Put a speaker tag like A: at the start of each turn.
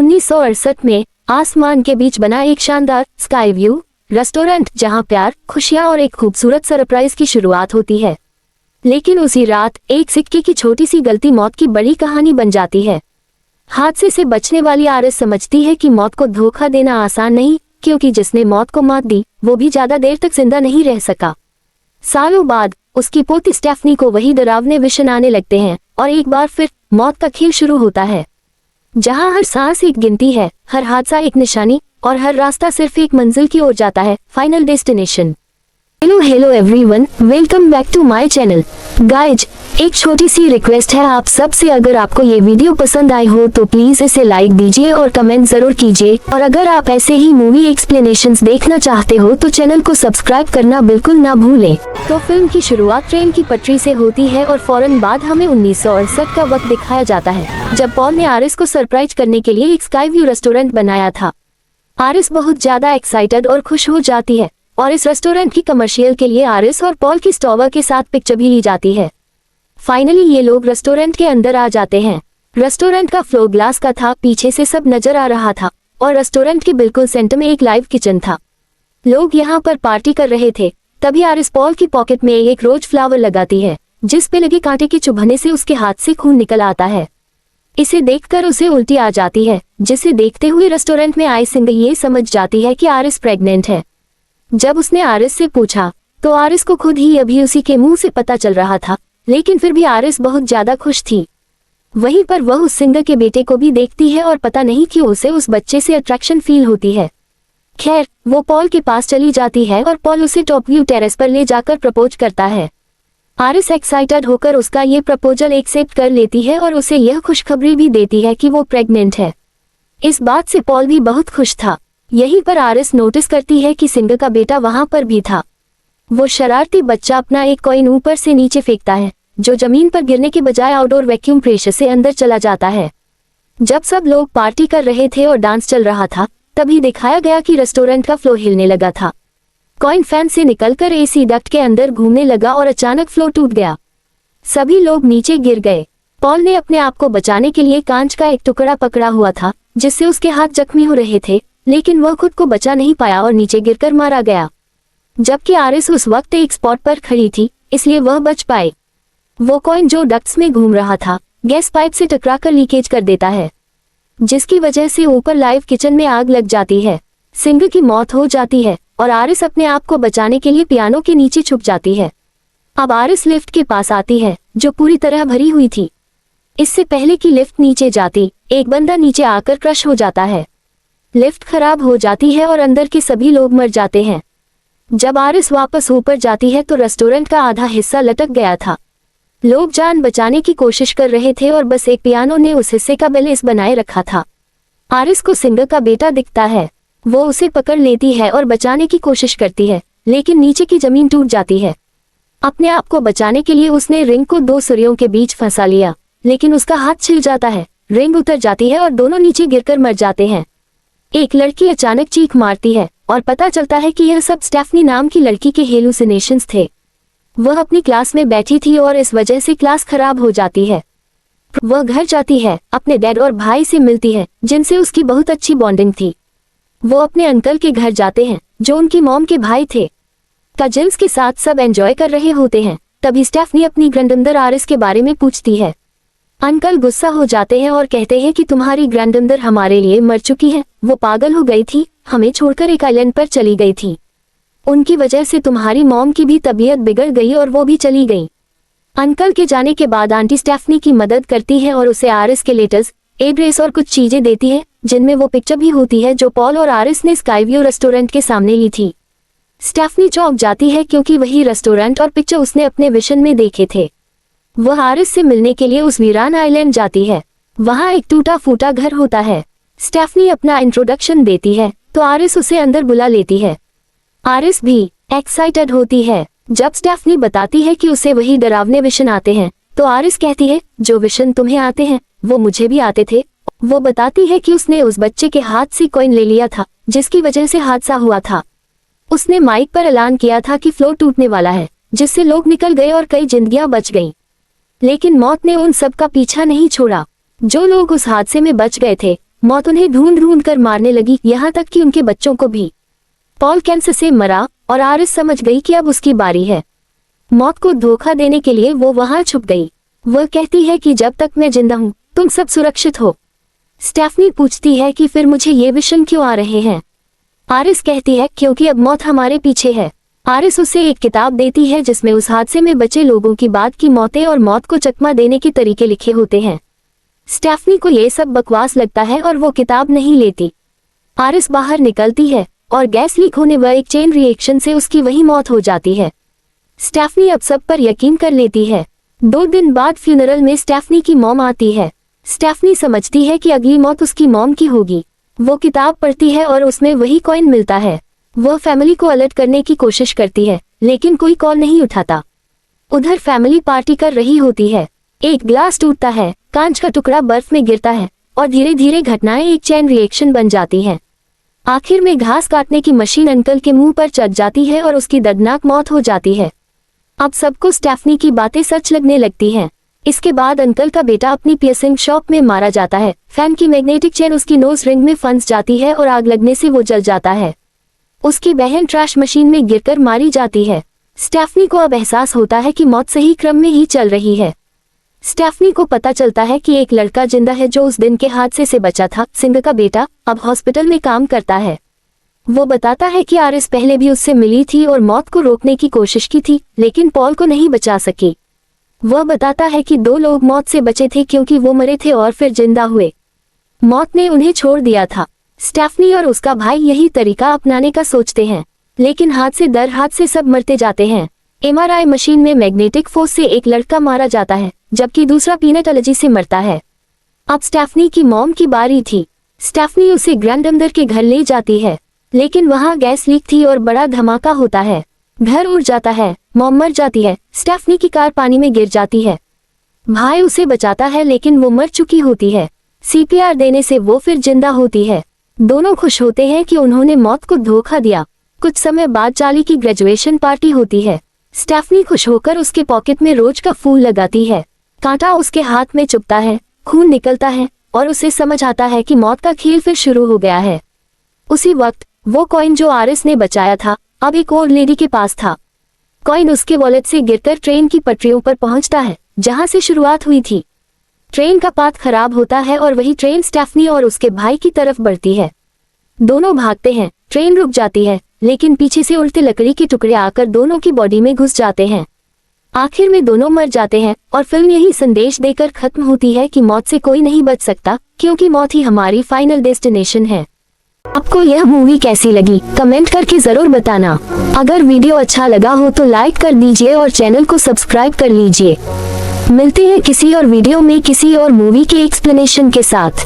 A: 1968 में आसमान के बीच बना एक शानदार स्काई व्यू रेस्टोरेंट, जहां प्यार, खुशियां और एक खूबसूरत सरप्राइज की शुरुआत होती है। लेकिन उसी रात एक सिक्के की छोटी सी गलती मौत की बड़ी कहानी बन जाती है। हादसे से बचने वाली आरएस समझती है कि मौत को धोखा देना आसान नहीं, क्योंकि जिसने मौत को मात दी वो भी ज्यादा देर तक जिंदा नहीं रह सका। सालों बाद उसकी पोती स्टेफनी को वही डरावने विषण आने लगते हैं और एक बार फिर मौत का खेल शुरू होता है, जहां हर सांस एक गिनती है, हर हादसा एक निशानी और हर रास्ता सिर्फ एक मंजिल की ओर जाता है, final destination. Hello everyone, welcome back to my channel. Guys, एक छोटी सी रिक्वेस्ट है आप सब से, अगर आपको ये वीडियो पसंद आई हो तो प्लीज इसे लाइक दीजिए और कमेंट जरूर कीजिए, और अगर आप ऐसे ही मूवी एक्सप्लेनेशंस देखना चाहते हो तो चैनल को सब्सक्राइब करना बिल्कुल ना भूलें। तो फिल्म की शुरुआत ट्रेन की पटरी से होती है और फौरन बाद हमें 1968 का वक्त दिखाया जाता है, जब पॉल ने आरिस को सरप्राइज करने के लिए एक स्काई व्यू रेस्टोरेंट बनाया था। आरिस बहुत ज्यादा एक्साइटेड और खुश हो जाती है और इस रेस्टोरेंट की कमर्शियल के लिए आरिस और पॉल की स्टोवर के साथ पिक्चर भी ली जाती है। फाइनली ये लोग रेस्टोरेंट के अंदर आ जाते हैं। रेस्टोरेंट का फ्लोर ग्लास का था, पीछे से सब नजर आ रहा था और रेस्टोरेंट के बिल्कुल सेंटर में एक लाइव किचन था। लोग यहाँ पर पार्टी कर रहे थे। तभी आरिस पॉल की पॉकेट में एक रोज फ्लावर लगाती है, जिस पे लगे कांटे के चुभने से उसके हाथ से खून निकल आता है। इसे देखकर उसे उल्टी आ जाती है, जिसे देखते हुए रेस्टोरेंट में आई सिंगर ये समझ जाती है कि आरिस प्रेग्नेंट है। जब उसने आरिस से पूछा तो आरिस को खुद ही अभी उसी के मुंह से पता चल रहा था, लेकिन फिर भी आरिस बहुत ज्यादा खुश थी। वहीं पर वह उस सिंगर के बेटे को भी देखती है और पता नहीं क्यों उसे उस बच्चे से अट्रैक्शन फील होती है। खैर, वो पॉल के पास चली जाती है और पॉल उसे टॉप व्यू टेरेस पर ले जाकर प्रपोज करता है। आरिस एक्साइटेड होकर उसका ये प्रपोजल एक्सेप्ट कर लेती है और उसे यह खुशखबरी भी देती है कि वो प्रेग्नेंट है। इस बात से पॉल भी बहुत खुश था। यहीं पर आरिस नोटिस करती है कि सिंगर का बेटा वहां पर भी था। वो शरारती बच्चा अपना एक कॉइन ऊपर से नीचे फेंकता है, जो जमीन पर गिरने के बजाय आउटडोर वैक्यूम प्रेशर से अंदर चला जाता है। जब सब लोग पार्टी कर रहे थे और डांस चल रहा था, तभी दिखाया गया कि रेस्टोरेंट का फ्लोर हिलने लगा था। कॉइन फैन से निकलकर एसी डक्ट के अंदर घूमने लगा और अचानक फ्लोर टूट गया। सभी लोग नीचे गिर गए। पॉल ने अपने आप को बचाने के लिए कांच का एक टुकड़ा पकड़ा हुआ था, जिससे उसके हाथ जख्मी हो रहे थे, लेकिन वह खुद को बचा नहीं पाया और नीचे गिरकर मारा गया। जबकि आरिस उस वक्त एक स्पॉट पर खड़ी थी, इसलिए वह बच पाए। वो कॉइन जो डक्ट्स में घूम रहा था, गैस पाइप से टकराकर लीकेज कर देता है, जिसकी वजह से ऊपर लाइव किचन में आग लग जाती है। सिंगर की मौत हो जाती है और आरिस अपने आप को बचाने के लिए पियानो के नीचे छुप जाती है। अब आरिस लिफ्ट के पास आती है, जो पूरी तरह भरी हुई थी। इससे पहले कि लिफ्ट नीचे जाती, एक बंदा नीचे आकर क्रश हो जाता है। लिफ्ट खराब हो जाती है और अंदर के सभी लोग मर जाते हैं। जब आरिस वापस ऊपर जाती है तो रेस्टोरेंट का आधा हिस्सा लटक गया था। लोग जान बचाने की कोशिश कर रहे थे और बस एक पियानो ने उस हिस्से का बैलेंस बनाए रखा था। आरिस को सिंगर का बेटा दिखता है। वो उसे पकड़ लेती है और बचाने की कोशिश करती है, लेकिन नीचे की जमीन टूट जाती है। अपने आप को बचाने के लिए उसने रिंग को दो सुरियों के बीच फंसा लिया, लेकिन उसका हाथ छिल जाता है, रिंग उतर जाती है और दोनों नीचे गिरकर मर जाते हैं। एक लड़की अचानक चीख मारती है और पता चलता है कि यह सब स्टेफनी नाम की लड़की के हेलुसिनेशंस थे। वह अपनी क्लास में बैठी थी और इस वजह से क्लास खराब हो जाती है। वह घर जाती है, अपने डैड और भाई से मिलती है, जिनसे उसकी बहुत अच्छी बॉन्डिंग थी। वो अपने अंकल के घर जाते हैं, जो उनकी मॉम के भाई थे। कजिन्स के साथ सब एंजॉय कर रहे होते हैं। तभी स्टेफनी अपनी ग्रैंडमदर आरिस के बारे में पूछती है। अंकल गुस्सा हो जाते हैं और कहते हैं कि तुम्हारी ग्रैंडमदर हमारे लिए मर चुकी है, वो पागल हो गई थी, हमें छोड़कर एक आइलैंड पर चली गई थी। उनकी वजह से तुम्हारी मॉम की भी तबीयत बिगड़ गई और वो भी चली गई। अंकल के जाने के बाद आंटी स्टेफनी की मदद करती है और उसे आरिस के लेटर्स, एड्रेस और कुछ चीजें देती है, जिनमें वो पिक्चर भी होती है जो पॉल और आरिस ने स्काई व्यू रेस्टोरेंट के सामने ली थी। स्टेफनी चौंक जाती है क्योंकि वही रेस्टोरेंट और पिक्चर उसने अपने विजन में देखे थे। वह आरिस से मिलने के लिए उस वीरान आइलैंड जाती है। वहां एक टूटा फूटा घर होता है। स्टेफनी अपना इंट्रोडक्शन देती है तो आरिस उसे अंदर बुला लेती है। आरिस भी एक्साइटेड होती है। जब स्टेफनी बताती है कि उसे वही डरावने विषण आते हैं, तो आरिस कहती है, जो विषण तुम्हें आते हैं वो मुझे भी आते थे। वो बताती है कि उसने उस बच्चे के हाथ से कॉइन ले लिया था, जिसकी वजह से हादसा हुआ था। उसने माइक पर ऐलान किया था कि फ्लोर टूटने वाला है, जिससे लोग निकल गए और कई जिंदगियां बच गईं। लेकिन मौत ने उन सब का पीछा नहीं छोड़ा। जो लोग उस हादसे में बच गए थे मौत उन्हें ढूंढ ढूंढ कर मारने लगी, यहाँ तक कि उनके बच्चों को भी। पॉल कैंसर से मरा और आरिस समझ गई कि अब उसकी बारी है। मौत को धोखा देने के लिए वो वहां छुप गई। वह कहती है कि जब तक मैं जिंदा हूँ तुम सब सुरक्षित हो। स्टेफनी पूछती है कि फिर मुझे ये विशन क्यों आ रहे हैं। आरिस कहती है क्योंकि अब मौत हमारे पीछे है। आरिस उसे एक किताब देती है जिसमें उस हादसे में बचे लोगों की बाद की मौतें और मौत को चकमा देने के तरीके लिखे होते हैं। स्टेफनी को ये सब बकवास लगता है और वो किताब नहीं लेती। आरिस बाहर निकलती है और गैस लीक होने व एक चेन रिएक्शन से उसकी वही मौत हो जाती है। स्टेफनी अब सब पर यकीन कर लेती है। 2 दिन बाद फ्यूनरल में स्टेफनी की मॉम आती है। स्टेफनी समझती है कि अगली मौत उसकी मॉम की होगी। वो किताब पढ़ती है और उसमें वही कॉइन मिलता है। वह फैमिली को अलर्ट करने की कोशिश करती है लेकिन कोई कॉल नहीं उठाता। उधर फैमिली पार्टी कर रही होती है। एक ग्लास टूटता है, कांच का टुकड़ा बर्फ में गिरता है और धीरे धीरे घटनाएं एक चेन रिएक्शन बन जाती हैं। आखिर में घास काटने की मशीन अंकल के मुंह पर चढ़ जाती है और उसकी दर्दनाक मौत हो जाती है। अब सबको स्टेफनी की बातें सच लगने लगती हैं। इसके बाद अंकल का बेटा अपनी पियर्सिंग शॉप में मारा जाता है। फैन की मैग्नेटिक चेन उसकी नोज रिंग में फंस जाती है और आग लगने से वो जल जाता है। उसकी बहन ट्रैश मशीन में गिरकर मारी जाती है। स्टेफनी को अब एहसास होता है कि मौत सही क्रम में ही चल रही है। स्टेफनी को पता चलता है कि एक लड़का जिंदा है जो उस दिन के हादसे से बचा था। सिंग का बेटा अब हॉस्पिटल में काम करता है। वो बताता है कि आरिस पहले भी उससे मिली थी और मौत को रोकने की कोशिश की थी लेकिन पॉल को नहीं बचा सकी। वह बताता है कि 2 लोग मौत से बचे थे क्योंकि वो मरे थे और फिर जिंदा हुए। मौत ने उन्हें छोड़ दिया था। स्टेफनी और उसका भाई यही तरीका अपनाने का सोचते हैं लेकिन हादसे दर हादसे सब मरते जाते हैं। एमआरआई मशीन में मैग्नेटिक फोर्स से एक लड़का मारा जाता है जबकि दूसरा पीनट एलर्जी से मरता है। अब स्टेफनी की मॉम की बारी थी। स्टेफनी उसे ग्रैंडमदर के घर ले जाती है लेकिन वहां गैस लीक थी और बड़ा धमाका होता है। घर उड़ जाता है, मॉम मर जाती है। स्टेफनी की कार पानी में गिर जाती है। भाई उसे बचाता है लेकिन वो मर चुकी होती है। सीपीआर देने से वो फिर जिंदा होती है। दोनों खुश होते हैं कि उन्होंने मौत को धोखा दिया। कुछ समय बाद चार्ली की ग्रेजुएशन पार्टी होती है। स्टेफनी खुश होकर उसके पॉकेट में रोज का फूल लगाती है। कांटा उसके हाथ में चुभता है, खून निकलता है और उसे समझ आता है कि मौत का खेल फिर शुरू हो गया है। उसी वक्त वो कॉइन जो आरिस ने बचाया था अब एक और लेडी के पास था। कॉइन उसके वॉलेट से गिरकर ट्रेन की पटरियों पर पहुंचता है जहां से शुरुआत हुई थी। ट्रेन का पाथ खराब होता है और वही ट्रेन स्टेफनी और उसके भाई की तरफ बढ़ती है। दोनों भागते हैं, ट्रेन रुक जाती है लेकिन पीछे से उल्टे लकड़ी के टुकड़े आकर दोनों की बॉडी में घुस जाते हैं। आखिर में दोनों मर जाते हैं और फिल्म यही संदेश देकर खत्म होती है कि मौत से कोई नहीं बच सकता क्योंकि मौत ही हमारी फाइनल डेस्टिनेशन है। आपको यह मूवी कैसी लगी कमेंट करके जरूर बताना। अगर वीडियो अच्छा लगा हो तो लाइक कर दीजिए और चैनल को सब्सक्राइब कर लीजिए। मिलते हैं किसी और वीडियो में किसी और मूवी के एक्सप्लेनेशन के साथ।